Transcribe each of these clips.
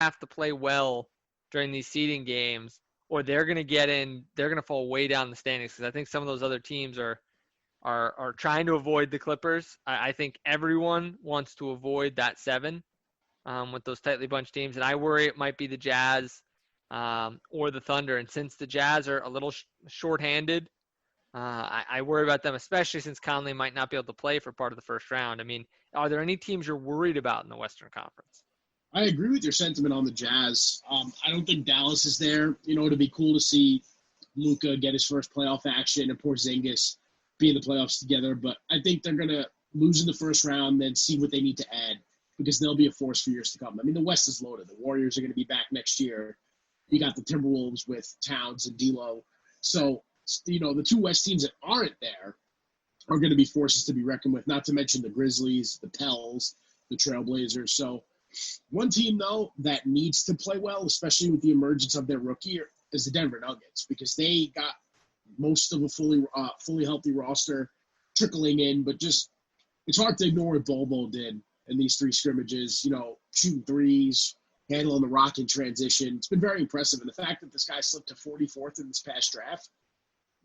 have to play well during these seeding games, or they're going to get in. They're going to fall way down the standings because I think some of those other teams are trying to avoid the Clippers. I think everyone wants to avoid that 7 with those tightly bunched teams, and I worry it might be the Jazz or the Thunder. And since the Jazz are a little shorthanded, I worry about them, especially since Conley might not be able to play for part of the first round. I mean, are there any teams you're worried about in the Western Conference? I agree with your sentiment on the Jazz. I don't think Dallas is there. It'd be cool to see Luka get his first playoff action and Porzingis be in the playoffs together. But I think they're going to lose in the first round, then see what they need to add because they'll be a force for years to come. I mean, the West is loaded. The Warriors are going to be back next year. You got the Timberwolves with Towns and D'Lo. So, the two West teams that aren't there are going to be forces to be reckoned with, not to mention the Grizzlies, the Pels, the Trailblazers. So one team, though, that needs to play well, especially with the emergence of their rookie, is the Denver Nuggets because they got most of a fully healthy roster trickling in, but just it's hard to ignore what Bobo did in these 3 scrimmages, shooting threes, handling the rock in transition. It's been very impressive. And the fact that this guy slipped to 44th in this past draft,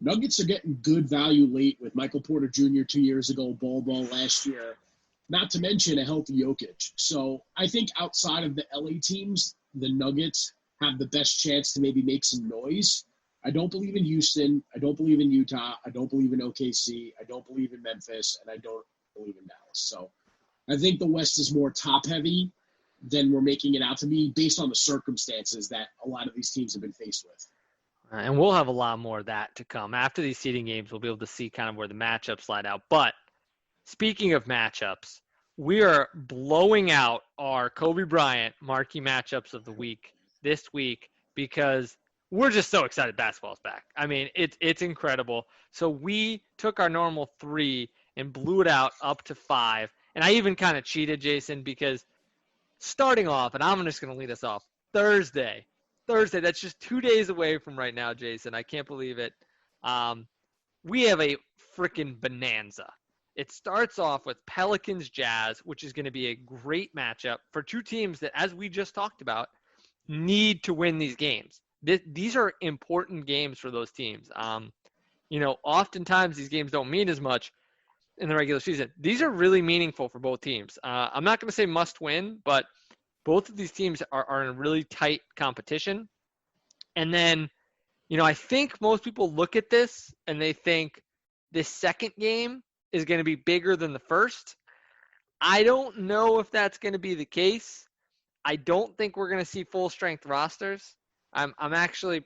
Nuggets are getting good value late with Michael Porter Jr. 2 years ago, Bobo last year, not to mention a healthy Jokic. So I think outside of the LA teams, the Nuggets have the best chance to maybe make some noise. I don't believe in Houston. I don't believe in Utah. I don't believe in OKC. I don't believe in Memphis. And I don't believe in Dallas. So I think the West is more top-heavy than we're making it out to be based on the circumstances that a lot of these teams have been faced with. And we'll have a lot more of that to come. After these seeding games, we'll be able to see kind of where the matchups slide out. But speaking of matchups, we are blowing out our Kobe Bryant marquee matchups of the week this week because we're just so excited basketball's back. I mean, it's incredible. So we took our normal 3 and blew it out up to 5. And I even kind of cheated, Jason, because starting off, and I'm just going to lead us off, Thursday, that's just 2 days away from right now, Jason. I can't believe it. We have a freaking bonanza. It starts off with Pelicans Jazz, which is going to be a great matchup for 2 teams that, as we just talked about, need to win these games. These are important games for those teams. Oftentimes these games don't mean as much in the regular season. These are really meaningful for both teams. I'm not going to say must win, but both of these teams are in really tight competition. And then, I think most people look at this and they think this second game is going to be bigger than the first. I don't know if that's going to be the case. I don't think we're going to see full strength rosters. I'm actually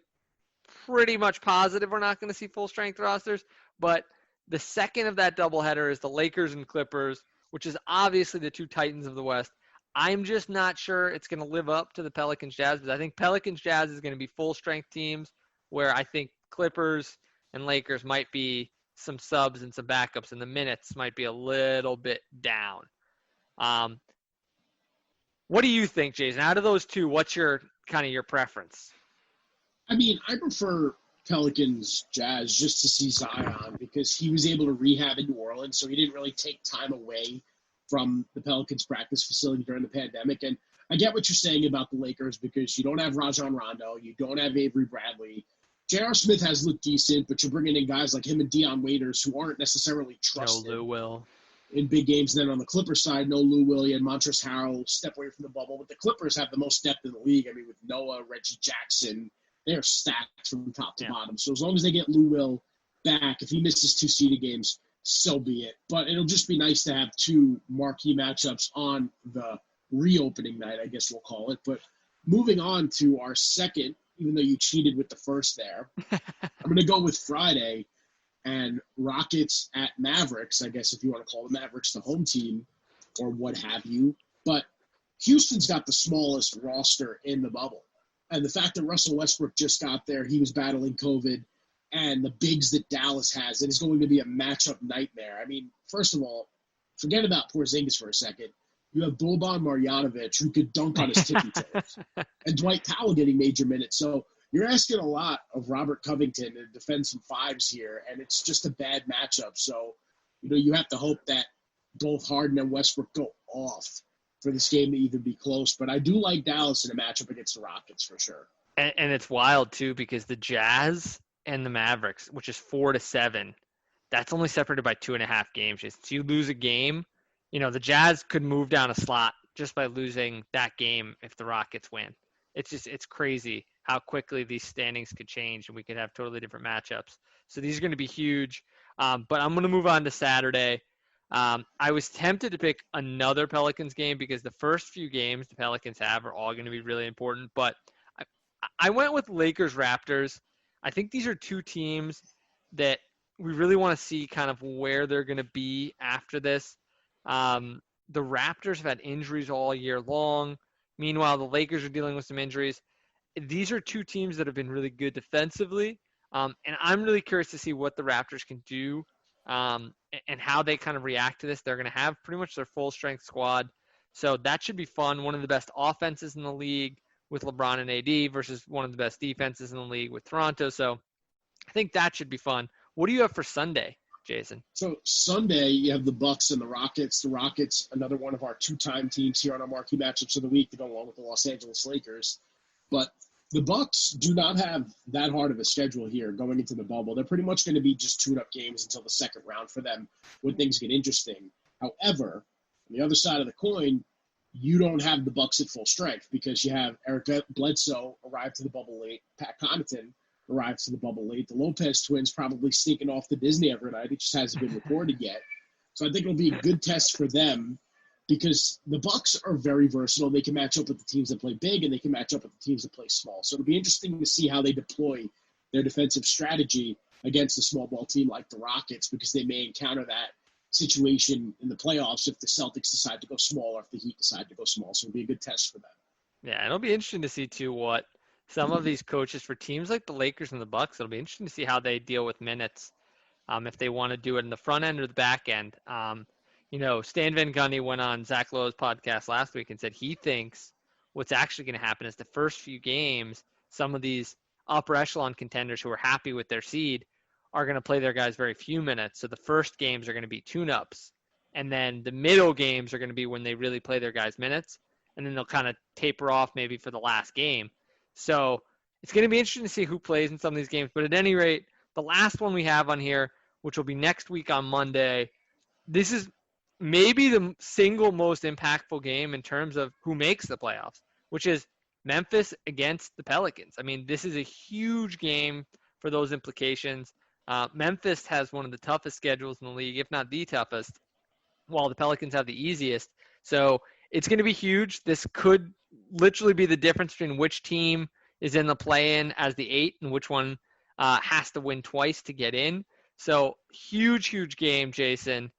pretty much positive we're not going to see full strength rosters, but the second of that doubleheader is the Lakers and Clippers, which is obviously the 2 titans of the West. I'm just not sure it's going to live up to the Pelicans Jazz, but I think Pelicans Jazz is going to be full strength teams where I think Clippers and Lakers might be some subs and some backups, and the minutes might be a little bit down. What do you think, Jason? Out of those 2, what's your preference? I mean, I prefer Pelicans Jazz just to see Zion because he was able to rehab in New Orleans, so he didn't really take time away from the Pelicans practice facility during the pandemic. And I get what you're saying about the Lakers because you don't have Rajon Rondo, you don't have Avery Bradley. J.R. Smith has looked decent, but you're bringing in guys like him and Dion Waiters who aren't necessarily trusted. No Lou Will. In big games. And then on the Clippers side, no Lou Will, and Montrezl Harrell step away from the bubble. But the Clippers have the most depth in the league. I mean, with Noah, Reggie Jackson, they're stacked from top to bottom. So as long as they get Lou Will back, if he misses 2 seeded games, so be it. But it'll just be nice to have 2 marquee matchups on the reopening night, I guess we'll call it. But moving on to our second, even though you cheated with the first there, I'm going to go with Friday and Rockets at Mavericks, I guess if you want to call the Mavericks the home team or what have you. But Houston's got the smallest roster in the bubble. And the fact that Russell Westbrook just got there, he was battling COVID, and the bigs that Dallas has, it is going to be a matchup nightmare. I mean, first of all, forget about Porzingis for a second. You have Boban Marjanovic, who could dunk on his tippy toes, and Dwight Powell getting major minutes. So you're asking a lot of Robert Covington to defend some 5s here, and it's just a bad matchup. So, you have to hope that both Harden and Westbrook go off for this game to even be close. But I do like Dallas in a matchup against the Rockets for sure. And it's wild too because the Jazz and the Mavericks, which is 4-7, that's only separated by 2.5 games. So you lose a game, the Jazz could move down a slot just by losing that game if the Rockets win. It's crazy how quickly these standings could change and we could have totally different matchups. So these are going to be huge. But I'm going to move on to Saturday. I was tempted to pick another Pelicans game because the first few games the Pelicans have are all going to be really important. But I went with Lakers Raptors. I think these are two teams that we really want to see kind of where they're going to be after this. The Raptors have had injuries all year long. Meanwhile, the Lakers are dealing with some injuries. These are two teams that have been really good defensively. And I'm really curious to see what the Raptors can do and how they kind of react to this. They're going to have pretty much their full strength squad. So that should be fun. One of the best offenses in the league with LeBron and AD versus one of the best defenses in the league with Toronto. So I think that should be fun. What do you have for Sunday, Jason? So Sunday, you have the Bucks and the Rockets. The Rockets, another one of our two-time teams here on our marquee matchups of the week to go along with the Los Angeles Lakers. But the Bucks do not have that hard of a schedule here going into the bubble. They're pretty much going to be just tune-up games until the second round for them when things get interesting. However, on the other side of the coin, you don't have the Bucks at full strength because you have Eric Bledsoe arrive to the bubble late, Pat Connaughton arrives to the bubble late, the Lopez twins probably sneaking off to Disney every night. It just hasn't been recorded yet. So I think it'll be a good test for them because the Bucks are very versatile. They can match up with the teams that play big and they can match up with the teams that play small. So it'll be interesting to see how they deploy their defensive strategy against a small ball team like the Rockets because they may encounter that situation in the playoffs if the Celtics decide to go small or if the Heat decide to go small. So it'll be a good test for them. Yeah, it'll be interesting to see too what some of these coaches for teams like the Lakers and the Bucks. It'll be interesting to see how they deal with minutes, if they want to do it in the front end or the back end. Stan Van Gundy went on Zach Lowe's podcast last week and said he thinks what's actually going to happen is the first few games, some of these upper echelon contenders who are happy with their seed are going to play their guys very few minutes. So the first games are going to be tune-ups. And then the middle games are going to be when they really play their guys minutes. And then they'll kind of taper off maybe for the last game. So it's going to be interesting to see who plays in some of these games. But at any rate, the last one we have on here, which will be next week on Monday, this is maybe the single most impactful game in terms of who makes the playoffs, which is Memphis against the Pelicans. I mean, this is a huge game for those implications. Memphis has one of the toughest schedules in the league, if not the toughest, while the Pelicans have the easiest. So it's going to be huge. This could literally be the difference between which team is in the play-in as the 8 and which one has to win twice to get in. So huge game, Jason.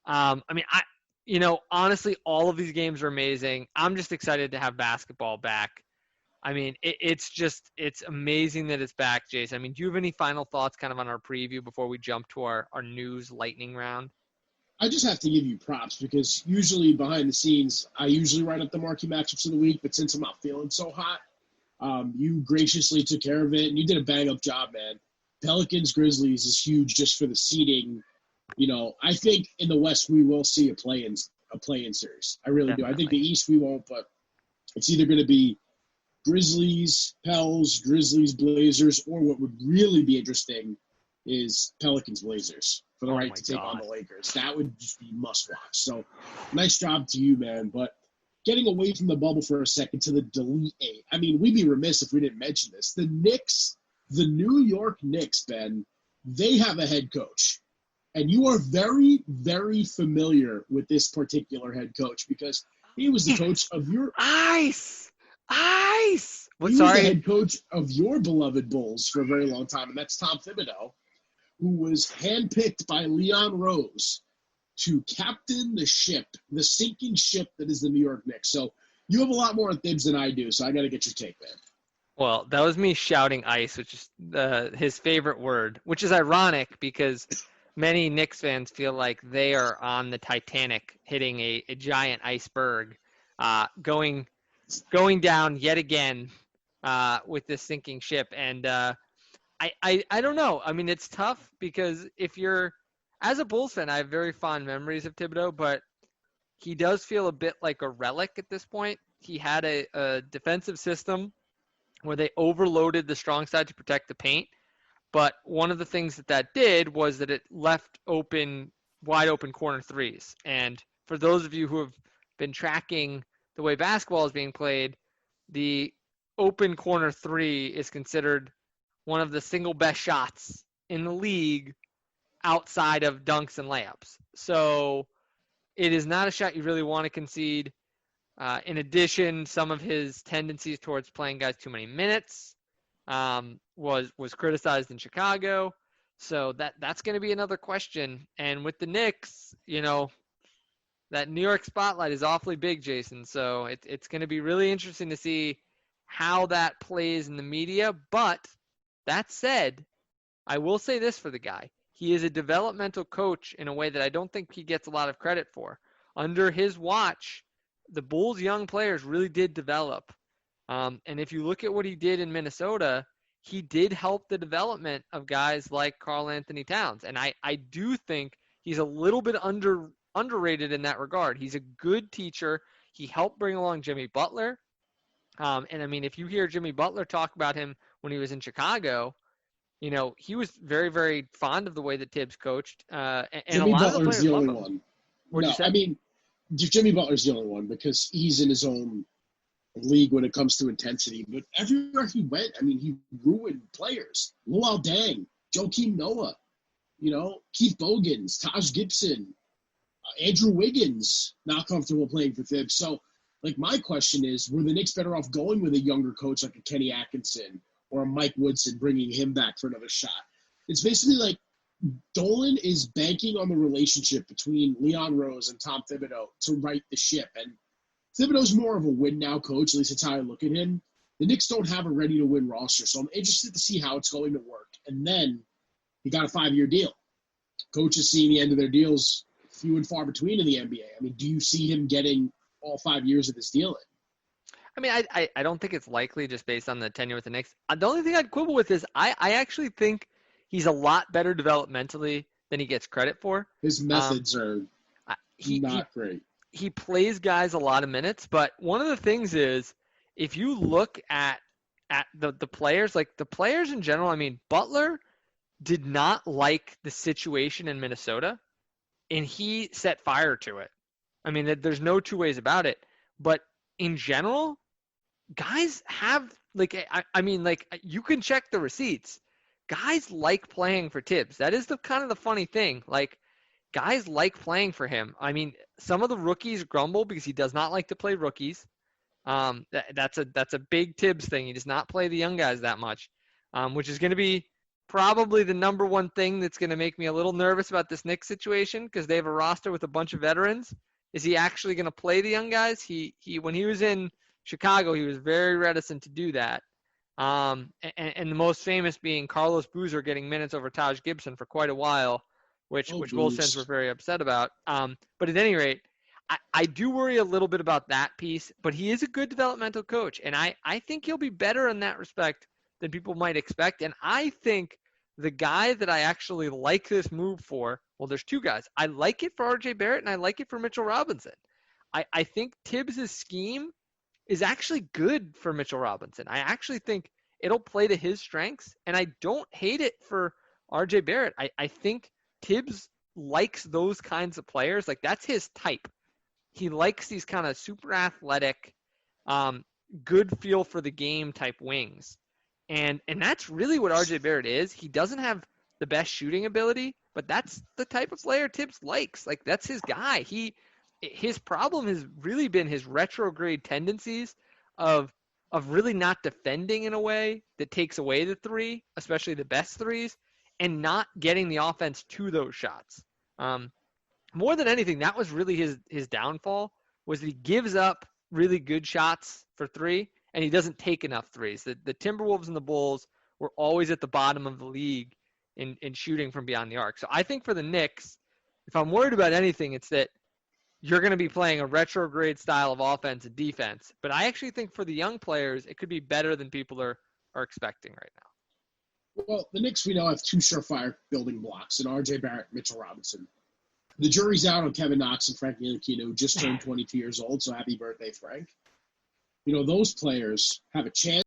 Honestly, all of these games are amazing. I'm just excited to have basketball back. I mean, it's amazing that it's back, Jason. I mean, do you have any final thoughts kind of on our preview before we jump to our news lightning round? I just have to give you props because usually behind the scenes, I usually write up the marquee matchups of the week, but since I'm not feeling so hot, you graciously took care of it, and you did a bang-up job, man. Pelicans-Grizzlies is huge just for the seeding. I think in the West we will see a play-in series. I really do. I think the East we won't, but it's either going to be Grizzlies, Pels, Grizzlies, Blazers, or what would really be interesting is Pelicans, Blazers for the right to take on the Lakers. That would just be must-watch. So nice job to you, man. But getting away from the bubble for a second to the Delete 8. I mean, we'd be remiss if we didn't mention this. The Knicks, the New York Knicks, Ben, they have a head coach. And you are very, very familiar with this particular head coach because he was the coach of your Ice. He was the head coach of your beloved Bulls for a very long time, and that's Tom Thibodeau, who was handpicked by Leon Rose to captain the ship, the sinking ship that is the New York Knicks. So you have a lot more Thibs than I do, so I got to get your take, man. Well, that was me shouting ice, which is his favorite word, which is ironic because many Knicks fans feel like they are on the Titanic hitting a giant iceberg, going down yet again with this sinking ship. And I don't know. I mean, it's tough because if you're – as a Bulls fan, I have very fond memories of Thibodeau, but he does feel a bit like a relic at this point. He had a defensive system where they overloaded the strong side to protect the paint. But one of the things that did was that it left wide open corner threes. And for those of you who have been tracking the way basketball is being played, the open corner three is considered one of the single best shots in the league outside of dunks and layups. So it is not a shot you really want to concede. In addition, some of his tendencies towards playing guys too many minutes was criticized in Chicago. So that's going to be another question. And with the Knicks, that New York spotlight is awfully big, Jason. So it's going to be really interesting to see how that plays in the media. But that said, I will say this for the guy. He is a developmental coach in a way that I don't think he gets a lot of credit for. Under his watch, the Bulls' young players really did develop. And if you look at what he did in Minnesota, he did help the development of guys like Karl Anthony Towns. And I do think he's a little bit underrated in that regard. He's a good teacher. He helped bring along Jimmy Butler. And I mean, if you hear Jimmy Butler talk about him when he was in Chicago, he was very, very fond of the way that Tibbs coached. And Jimmy a lot Butler's of the the only love him. one. What'd you say? I mean, Jimmy Butler's the only one because he's in his own league when it comes to intensity. But everywhere he went, I mean, he ruined players. Luol Deng, Joakim Noah, Keith Bogans, Taj Gibson, Andrew Wiggins, not comfortable playing for Thibs. So, my question is, were the Knicks better off going with a younger coach like a Kenny Atkinson or a Mike Woodson, bringing him back for another shot? It's basically like Dolan is banking on the relationship between Leon Rose and Tom Thibodeau to right the ship. And Thibodeau's more of a win-now coach, at least that's how I look at him. The Knicks don't have a ready-to-win roster, so I'm interested to see how it's going to work. And then he got a 5-year deal. Coaches seeing the end of their deals few and far between in the NBA. I mean, do you see him getting all 5 years of this deal in? I mean, I don't think it's likely just based on the tenure with the Knicks. The only thing I'd quibble with is I actually think he's a lot better developmentally than he gets credit for. His methods are not great. He plays guys a lot of minutes, but one of the things is if you look at the players, like the players in general, I mean, Butler did not like the situation in Minnesota, and he set fire to it. I mean, there's no two ways about it. But in general, guys have, you can check the receipts. Guys like playing for Tibbs. That is the kind of the funny thing. Guys like playing for him. I mean, some of the rookies grumble because he does not like to play rookies. That's a big Tibbs thing. He does not play the young guys that much, which is going to be probably the number one thing that's going to make me a little nervous about this Knicks situation because they have a roster with a bunch of veterans. Is he actually going to play the young guys? He when he was in Chicago, he was very reticent to do that. And the most famous being Carlos Boozer getting minutes over Taj Gibson for quite a while, which Bulls fans were very upset about. But at any rate, I do worry a little bit about that piece, but he is a good developmental coach, and I think he'll be better in that respect than people might expect. And I think the guy that I actually like this move for, well, there's two guys. I like it for RJ Barrett, and I like it for Mitchell Robinson. I think Tibbs' scheme is actually good for Mitchell Robinson. I actually think it'll play to his strengths, and I don't hate it for RJ Barrett. I think Tibbs likes those kinds of players. That's his type. He likes these kind of super athletic, good feel for the game type wings. And that's really what RJ Barrett is. He doesn't have the best shooting ability, but that's the type of player Tibbs likes. That's his guy. His problem has really been his retrograde tendencies of really not defending in a way that takes away the three, especially the best threes, and not getting the offense to those shots. More than anything, that was really his downfall, was that he gives up really good shots for three, and he doesn't take enough threes. The Timberwolves and the Bulls were always at the bottom of the league in shooting from beyond the arc. So I think for the Knicks, if I'm worried about anything, it's that you're going to be playing a retrograde style of offense and defense. But I actually think for the young players, it could be better than people are expecting right now. Well, the Knicks, we know, have two surefire building blocks in RJ Barrett and Mitchell Robinson. the jury's out on Kevin Knox and Frank Ntilikina, who just turned 22 years old, so happy birthday, Frank. Those players have a chance